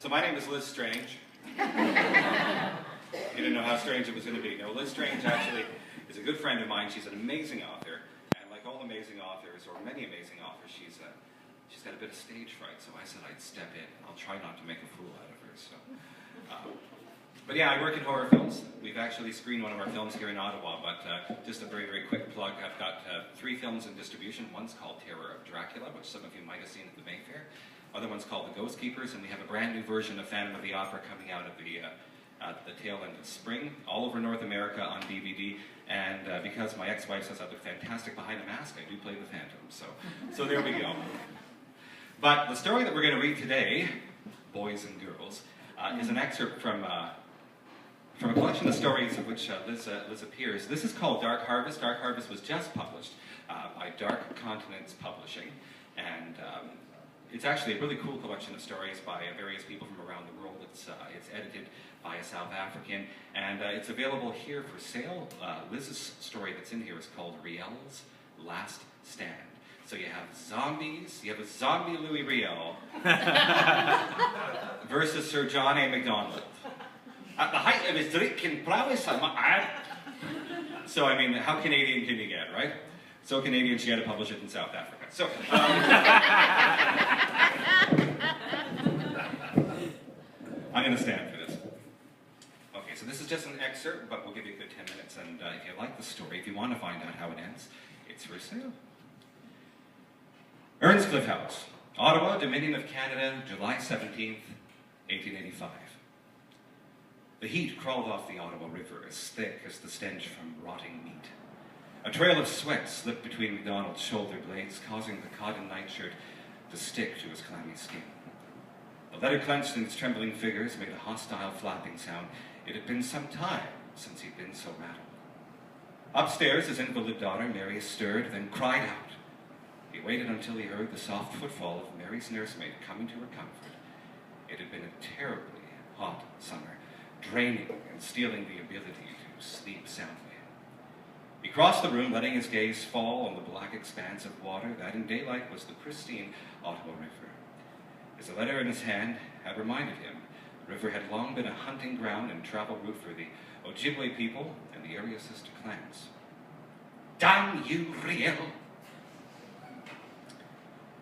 So my name is Liz Strange. You didn't know how strange it was going to be. No, Liz Strange actually is a good friend of mine. She's an amazing author, and like all amazing authors, or many amazing authors, she's got a bit of stage fright. So I said I'd step in. I'll try not to make a fool out of her. So, but yeah, I work in horror films. We've actually screened one of our films here in Ottawa. But just a very, very quick plug. I've got 3 films in distribution. One's called Terror of Dracula, which some of you might have seen at the Mayfair. Other one's called The Ghost Keepers, and we have a brand new version of Phantom of the Opera coming out at the tail end of spring, all over North America on DVD. And because my ex-wife says I look fantastic behind a mask, I do play the Phantom. So there we go. But the story that we're going to read today, boys and girls, is an excerpt from a collection of stories of which Liz appears. This is called Dark Harvest. Dark Harvest was just published by Dark Continents Publishing, and it's actually a really cool collection of stories by various people from around the world. It's edited by a South African, and it's available here for sale. Liz's story that's in here is called Riel's Last Stand. So you have zombies, you have a zombie Louis Riel versus Sir John A. Macdonald. At the height of his drinking prowess, so I mean, how Canadian can you get, right? So Canadian, she had to publish it in South Africa. So, I'm going to stand for this. Okay, so this is just an excerpt, but we'll give you a good 10 minutes. And if you like the story, if you want to find out how it ends, it's for sale. Earnscliffe House, Ottawa, Dominion of Canada, July 17th, 1885. The heat crawled off the Ottawa River as thick as the stench from rotting meat. A trail of sweat slipped between MacDonald's shoulder blades, causing the cotton nightshirt to stick to his clammy skin. The letter clenched in its trembling fingers made a hostile flapping sound. It had been some time since he'd been so rattled. Upstairs, his invalid daughter, Mary, stirred, then cried out. He waited until he heard the soft footfall of Mary's nursemaid coming to her comfort. It had been a terribly hot summer, draining and stealing the ability to sleep soundly. He crossed the room, letting his gaze fall on the black expanse of water that in daylight was the pristine Ottawa River. As the letter in his hand had reminded him, the river had long been a hunting ground and travel route for the Ojibwe people and the area sister clans. Damn you, Riel!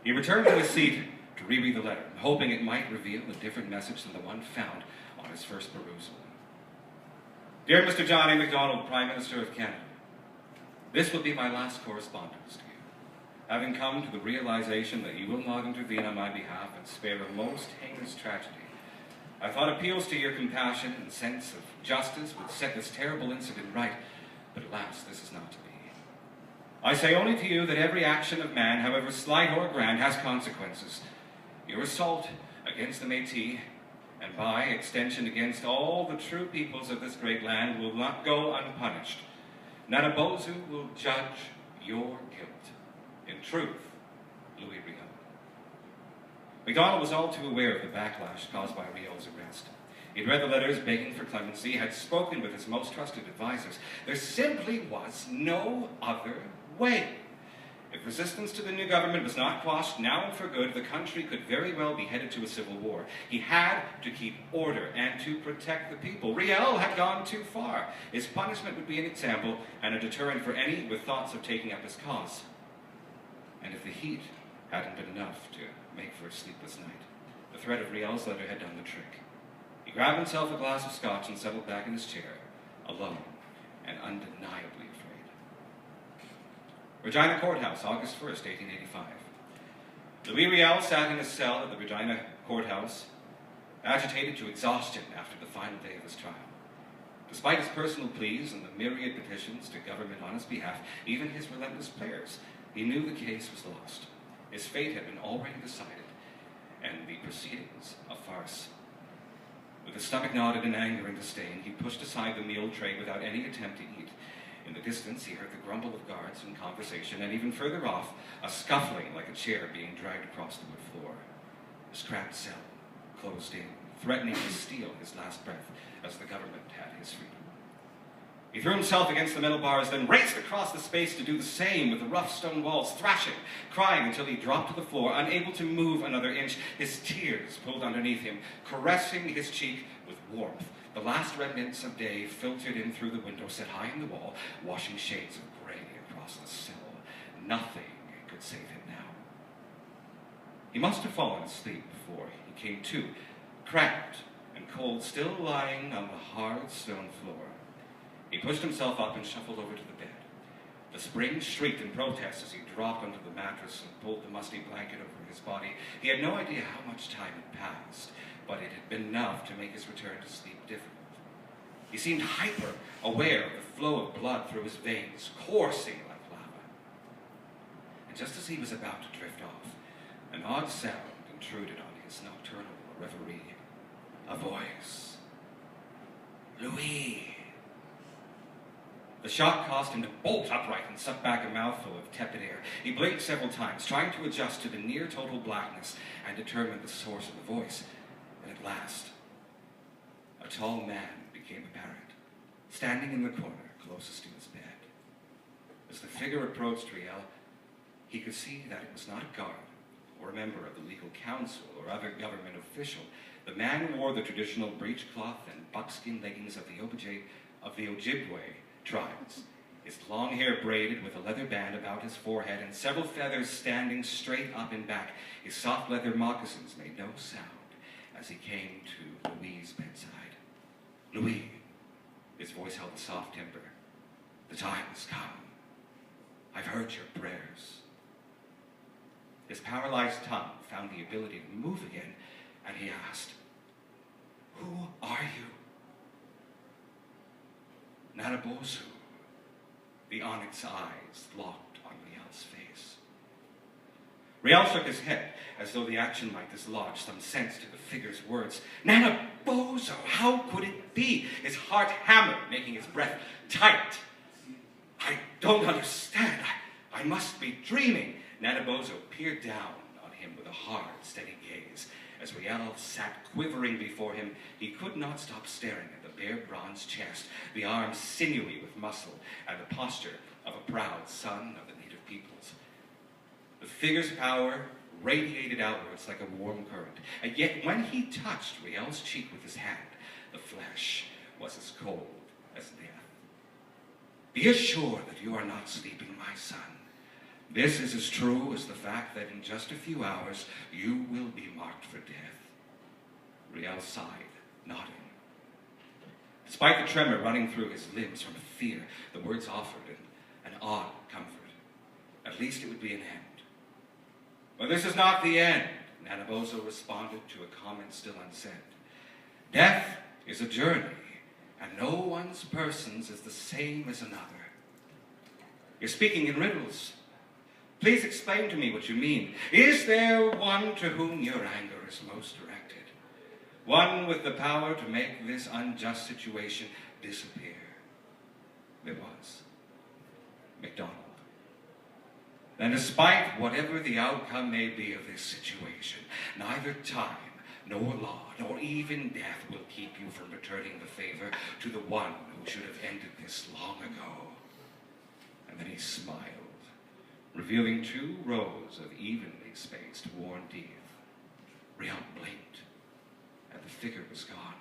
He returned to his seat to reread the letter, hoping it might reveal a different message than the one found on his first perusal. Dear Mr. John A. Macdonald, Prime Minister of Canada, this will be my last correspondence to you. Having come to the realization that you will not intervene on my behalf and spare a most heinous tragedy, I thought appeals to your compassion and sense of justice would set this terrible incident right, but alas, this is not to be. I say only to you that every action of man, however slight or grand, has consequences. Your assault against the Métis, and by extension against all the true peoples of this great land, will not go unpunished. Nanabozu will judge your guilt. In truth, Louis Riel. MacDonald was all too aware of the backlash caused by Riel's arrest. He'd read the letters begging for clemency, had spoken with his most trusted advisors. There simply was no other way. If resistance to the new government was not quashed now and for good, the country could very well be headed to a civil war. He had to keep order and to protect the people. Riel had gone too far. His punishment would be an example and a deterrent for any with thoughts of taking up his cause. And if the heat hadn't been enough to make for a sleepless night, the threat of Riel's letter had done the trick. He grabbed himself a glass of scotch and settled back in his chair, alone and undeniably afraid. Regina Courthouse, August 1st, 1885. Louis Riel sat in his cell at the Regina Courthouse, agitated to exhaustion after the final day of his trial. Despite his personal pleas and the myriad petitions to government on his behalf, even his relentless prayers, he knew the case was lost. His fate had been already decided, and the proceedings a farce. With his stomach knotted in anger and disdain, he pushed aside the meal tray without any attempt to eat. In the distance, he heard the grumble of guards and conversation, and even further off, a scuffling like a chair being dragged across the wood floor. The scrapped cell closed in, threatening to steal his last breath as the government had his freedom. He threw himself against the metal bars, then raced across the space to do the same with the rough stone walls, thrashing, crying until he dropped to the floor, unable to move another inch. His tears pulled underneath him, caressing his cheek with warmth. The last remnants of day filtered in through the window set high in the wall, washing shades of gray across the sill. Nothing could save him now. He must have fallen asleep before he came to, cramped and cold, still lying on the hard stone floor. He pushed himself up and shuffled over to the bed. The spring shrieked in protest as he dropped onto the mattress and pulled the musty blanket over his body. He had no idea how much time had passed, but it had been enough to make his return to sleep difficult. He seemed hyper-aware of the flow of blood through his veins, coursing like lava. And just as he was about to drift off, an odd sound intruded on his nocturnal reverie. A voice. Louis. The shock caused him to bolt upright and suck back a mouthful of tepid air. He blinked several times, trying to adjust to the near-total blackness and determine the source of the voice. And at last, a tall man became apparent, standing in the corner closest to his bed. As the figure approached Riel, he could see that it was not a guard or a member of the legal council or other government official. The man wore the traditional breechcloth and buckskin leggings of the Ojibwe tribes, his long hair braided with a leather band about his forehead and several feathers standing straight up and back. His soft leather moccasins made no sound as he came to Louis's bedside. Louis, his voice held a soft timbre. The time has come. I've heard your prayers. His paralyzed tongue found the ability to move again, and he asked, Who are you? Nanabozu. The onyx eyes locked on Riel's face. Riel shook his head, as though the action might dislodge some sense to the figure's words. Nanabozu, how could it be? His heart hammered, making his breath tight. I don't understand. I must be dreaming. Nanabozu peered down on him with a hard, steady gaze. As Riel sat quivering before him, he could not stop staring at the bare bronze chest, the arms sinewy with muscle, and the posture of a proud son of the native peoples. The figure's power radiated outwards like a warm current, and yet when he touched Riel's cheek with his hand, the flesh was as cold as death. Be assured that you are not sleeping, my son. This is as true as the fact that in just a few hours you will be marked for death. Riel sighed, nodding. Despite the tremor running through his limbs from fear, the words offered an odd comfort. At least it would be an end. But this is not the end, Nanabozu responded to a comment still unsaid. Death is a journey, and no one's persons is the same as another. You're speaking in riddles. Please explain to me what you mean. Is there one to whom your anger is most directed? One with the power to make this unjust situation disappear? There was. MacDonald. Then despite whatever the outcome may be of this situation, neither time, nor law, nor even death will keep you from returning the favor to the one who should have ended this long ago. And then he smiled, revealing 2 rows of evenly spaced worn teeth. Riel blinked, and the figure was gone.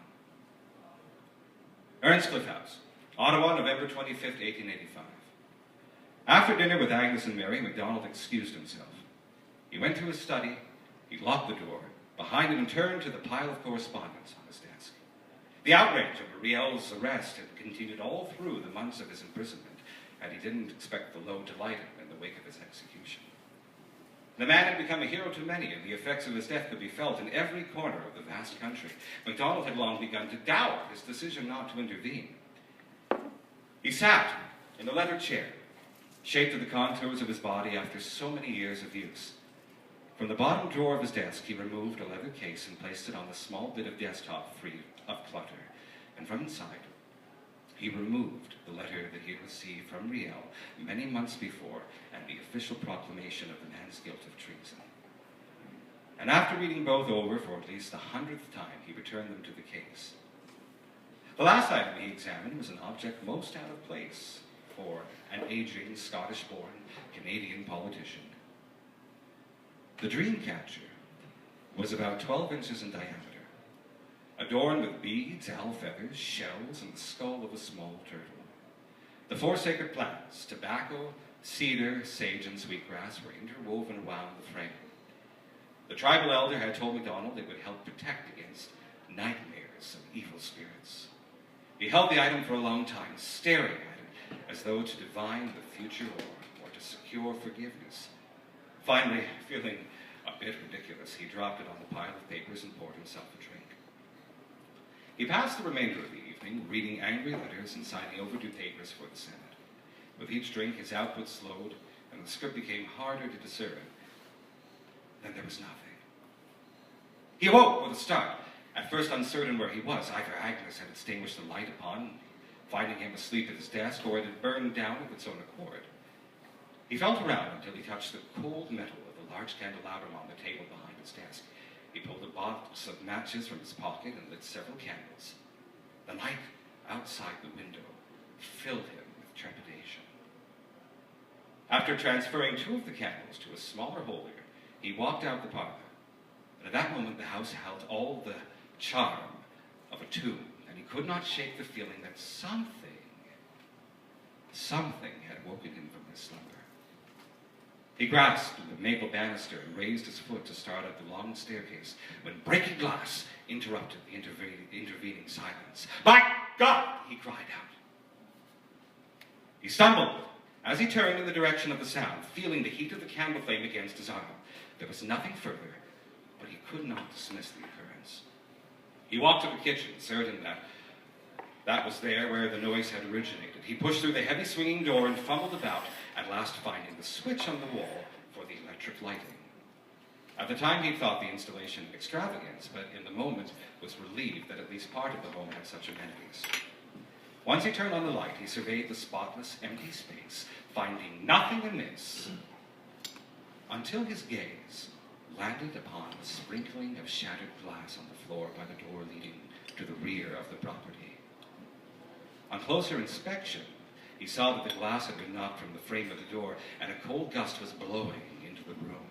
Earnscliffe House, Ottawa, November 25th, 1885. After dinner with Agnes and Mary, MacDonald excused himself. He went to his study, he locked the door behind him and turned to the pile of correspondence on his desk. The outrage over Riel's arrest had continued all through the months of his imprisonment, and he didn't expect the load to lighten in the wake of his execution. The man had become a hero to many, and the effects of his death could be felt in every corner of the vast country. MacDonald had long begun to doubt his decision not to intervene. He sat in a leather chair, shaped to the contours of his body after so many years of use. From the bottom drawer of his desk, he removed a leather case and placed it on the small bit of desktop free of clutter, and from inside, he removed the letter that he had received from Riel many months before and the official proclamation of the man's guilt of treason. And after reading both over for at least the 100th time, he returned them to the case. The last item he examined was an object most out of place for an aging Scottish-born Canadian politician. The dream catcher was about 12 inches in diameter, adorned with beads, owl feathers, shells, and the skull of a small turtle. The four sacred plants, tobacco, cedar, sage, and sweetgrass, were interwoven around the frame. The tribal elder had told MacDonald it would help protect against nightmares of evil spirits. He held the item for a long time, staring at it as though to divine the future or to secure forgiveness. Finally, feeling a bit ridiculous, he dropped it on the pile of papers and poured himself a drink. He passed the remainder of the evening reading angry letters and signing overdue papers for the Senate. With each drink, his output slowed, and the script became harder to discern. Then there was nothing. He awoke with a start, at first uncertain where he was. Either Agnes had extinguished the light upon, finding him asleep at his desk, or it had burned down of its own accord. He felt around until he touched the cold metal of the large candelabrum on the table behind his desk. He pulled a box of matches from his pocket and lit several candles. The light outside the window filled him with trepidation. After transferring two of the candles to a smaller holder, he walked out the parlor. And at that moment, the house held all the charm of a tomb, and he could not shake the feeling that something had woken him from his slumber. He grasped the maple banister and raised his foot to start up the long staircase when breaking glass interrupted the intervening silence. "By God!" he cried out. He stumbled as he turned in the direction of the sound, feeling the heat of the candle flame against his arm. There was nothing further, but he could not dismiss the occurrence. He walked to the kitchen, certain that was there where the noise had originated. He pushed through the heavy swinging door and fumbled about, at last finding the switch on the wall for the electric lighting. At the time, he thought the installation an extravagance, but in the moment was relieved that at least part of the home had such amenities. Once he turned on the light, he surveyed the spotless, empty space, finding nothing amiss, until his gaze landed upon the sprinkling of shattered glass on the floor by the door leading to the rear of the property. On closer inspection, he saw that the glass had been knocked from the frame of the door, and a cold gust was blowing into the room.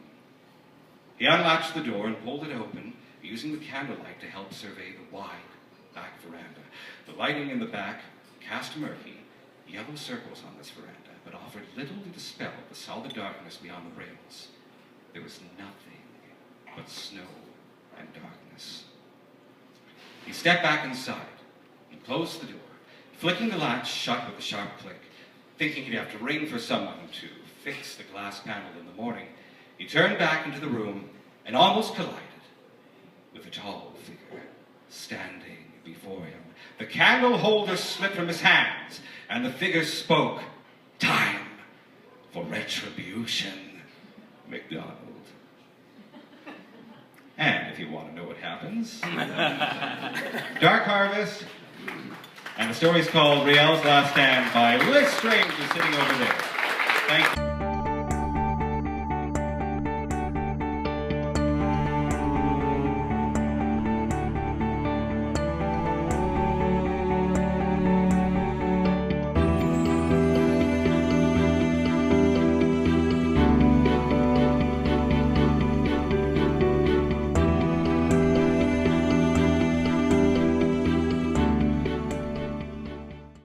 He unlatched the door and pulled it open, using the candlelight to help survey the wide back veranda. The lighting in the back cast murky, yellow circles on this veranda, but offered little to dispel the solid darkness beyond the rails. There was nothing but snow and darkness. He stepped back inside and closed the door, flicking the latch shut with a sharp click. Thinking he'd have to ring for someone to fix the glass panel in the morning, he turned back into the room and almost collided with a tall figure standing before him. The candle holder slipped from his hands, and the figure spoke. "Time for retribution, MacDonald." And if you want to know what happens, Dark Harvest, and the story's called Riel's Last Stand by Liz Strange, is sitting over there. Thank you.